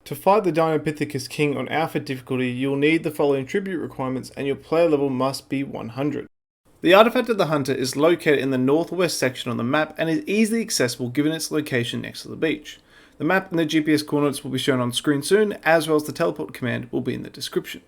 To fight the Dinopithecus King on Alpha difficulty, you'll need the following tribute requirements and your player level must be 100. The Artifact of the Hunter is located in the northwest section on the map and is easily accessible given its location next to the beach. The map and the GPS coordinates will be shown on screen soon, as well as the teleport command will be in the description.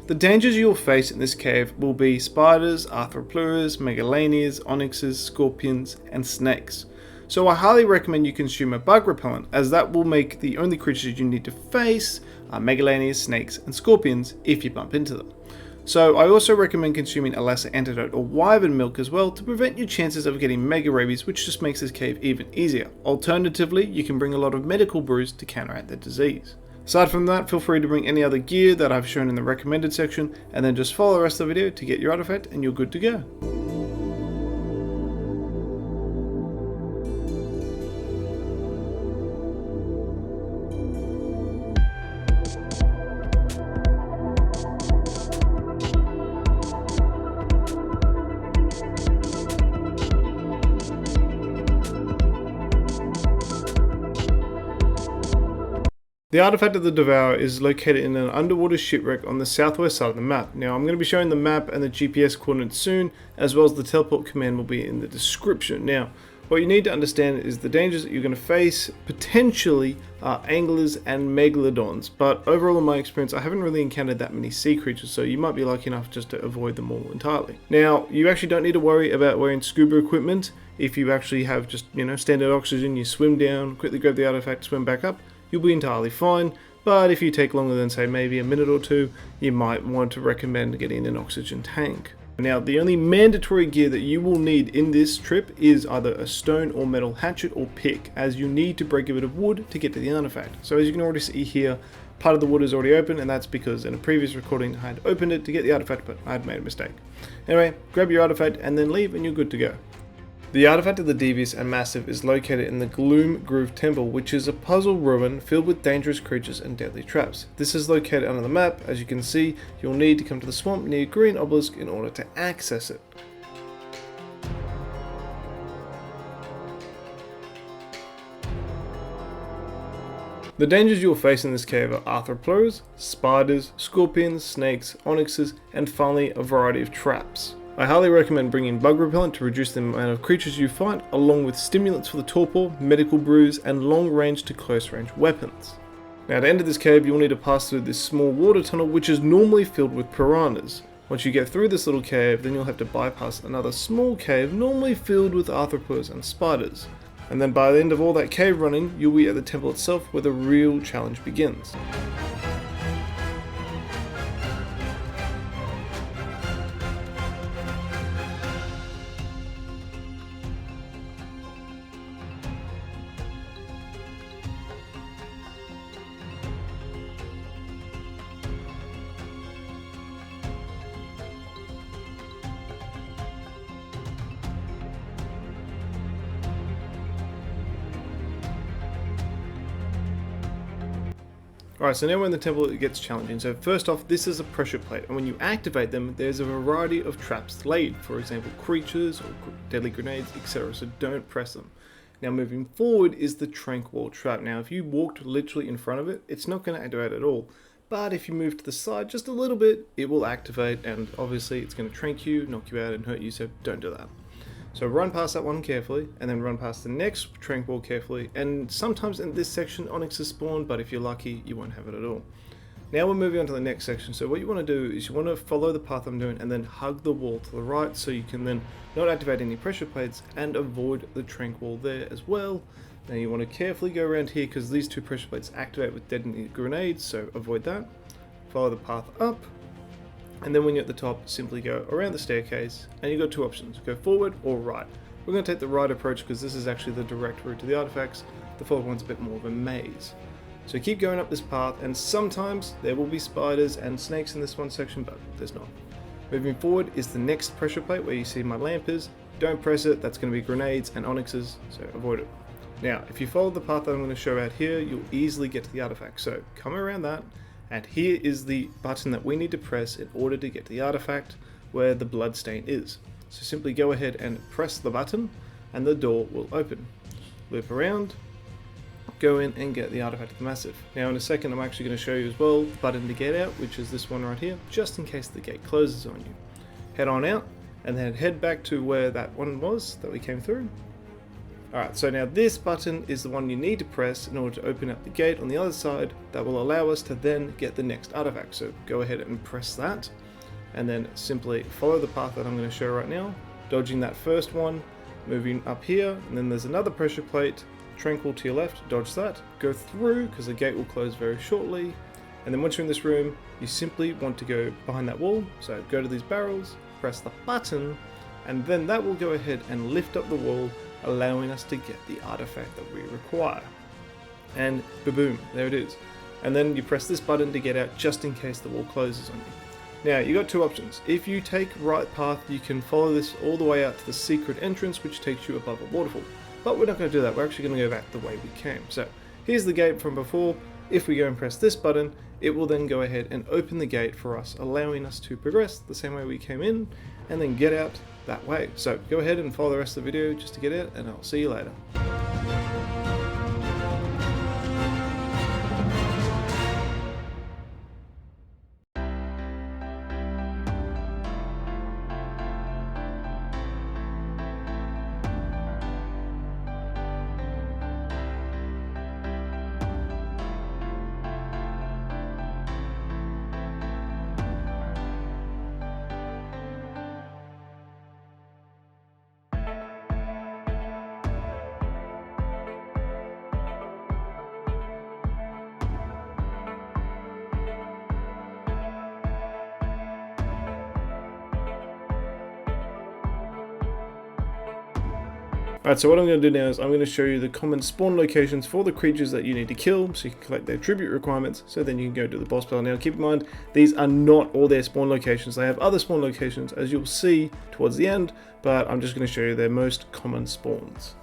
The dangers you will face in this cave will be spiders, arthropleuras, megalanias, onyxes, scorpions, and snakes. So I highly recommend you consume a bug repellent, as that will make the only creatures you need to face are megalanias, snakes, and scorpions if you bump into them. So I also recommend consuming a lesser antidote or wyvern milk as well to prevent your chances of getting mega rabies, which just makes this cave even easier. Alternatively, you can bring a lot of medical brews to counteract the disease. Aside from that, feel free to bring any other gear that I've shown in the recommended section, and then just follow the rest of the video to get your artifact and you're good to go. The Artifact of the Devourer is located in an underwater shipwreck on the southwest side of the map. Now I'm going to be showing the map and the GPS coordinates soon, as well as the teleport command will be in the description. Now what you need to understand is the dangers that you're going to face potentially are anglers and megalodons, but overall in my experience I haven't really encountered that many sea creatures, so you might be lucky enough just to avoid them all entirely. Now you actually don't need to worry about wearing scuba equipment. If you actually have just standard oxygen, you swim down, quickly grab the artifact, swim back up, you'll be entirely fine. But if you take longer than say maybe a minute or two, you might want to recommend getting an oxygen tank. Now the only mandatory gear that you will need in this trip is either a stone or metal hatchet or pick, as you need to break a bit of wood to get to the artifact. So as you can already see here, part of the wood is already open, and that's because in a previous recording I had opened it to get the artifact, but I had made a mistake. Anyway, grab your artifact and then leave and you're good to go. The Artifact of the Devious and Massive is located in the Gloom Groove Temple, which is a puzzle ruin filled with dangerous creatures and deadly traps. This is located under the map. As you can see, you'll need to come to the swamp near Green Obelisk in order to access it. The dangers you will face in this cave are arthropleuras, spiders, scorpions, snakes, onyxes, and finally a variety of traps. I highly recommend bringing bug repellent to reduce the amount of creatures you fight, along with stimulants for the torpor, medical brews, and long range to close range weapons. Now to enter this cave you'll need to pass through this small water tunnel, which is normally filled with piranhas. Once you get through this little cave, then you'll have to bypass another small cave normally filled with arthropods and spiders. And then by the end of all that cave running, you'll be at the temple itself where the real challenge begins. Alright, so now we're in the temple, it gets challenging. So first off, this is a pressure plate, and when you activate them, there's a variety of traps laid, for example creatures or deadly grenades, etc. So don't press them. Now moving forward is the Tranquil trap. Now if you walked literally in front of it, it's not going to activate at all. But if you move to the side just a little bit, it will activate, and obviously it's going to trank you, knock you out and hurt you, so don't do that. So run past that one carefully, and then run past the next tranquil carefully, and sometimes in this section onyxes spawn, but if you're lucky you won't have it at all. Now we're moving on to the next section, so what you want to do is you want to follow the path I'm doing and then hug the wall to the right, so you can then not activate any pressure plates and avoid the tranquil there as well. Now you want to carefully go around here because these two pressure plates activate with detonated grenades, so avoid that. Follow the path up. And then when you're at the top, simply go around the staircase, and you've got two options, go forward or right. We're going to take the right approach because this is actually the direct route to the artifacts. The forward one's a bit more of a maze. So keep going up this path, and sometimes there will be spiders and snakes in this one section, but there's not. Moving forward is the next pressure plate where you see my lamp is. Don't press it, that's going to be grenades and onyxes, so avoid it. Now, if you follow the path that I'm going to show out here, you'll easily get to the artifact. So come around that. And here is the button that we need to press in order to get to the artifact where the blood stain is. So simply go ahead and press the button. and the door will open. Loop around, go in and get the Artifact of the Massive. Now in a second I'm actually going to show you as well the button to get out, which is this one right here, just in case the gate closes on you. Head on out and then head back to where that one was that we came through. Alright, so now this button is the one you need to press in order to open up the gate on the other side that will allow us to then get the next artifact. So go ahead and press that and then simply follow the path that I'm going to show right now, dodging that first one, moving up here, and then there's another pressure plate, tranquil to your left, dodge that, go through because the gate will close very shortly, and then once you're in this room you simply want to go behind that wall, so go to these barrels, press the button, and then that will go ahead and lift up the wall, allowing us to get the artifact that we require. And boom, there it is. And then you press this button to get out just in case the wall closes on you. Now you got two options. If you take right path, you can follow this all the way out to the secret entrance, which takes you above a waterfall. But we're not going to do that. We're actually going to go back the way we came. So here's the gate from before. If we go and press this button, it will then go ahead and open the gate for us, allowing us to progress the same way we came in and then get out that way. So go ahead and follow the rest of the video just to get out, and I'll see you later. Alright, so what I'm going to do now is I'm going to show you the common spawn locations for the creatures that you need to kill, so you can collect their tribute requirements, so then you can go to the boss battle. Now keep in mind, these are not all their spawn locations. They have other spawn locations, as you'll see towards the end, but I'm just going to show you their most common spawns.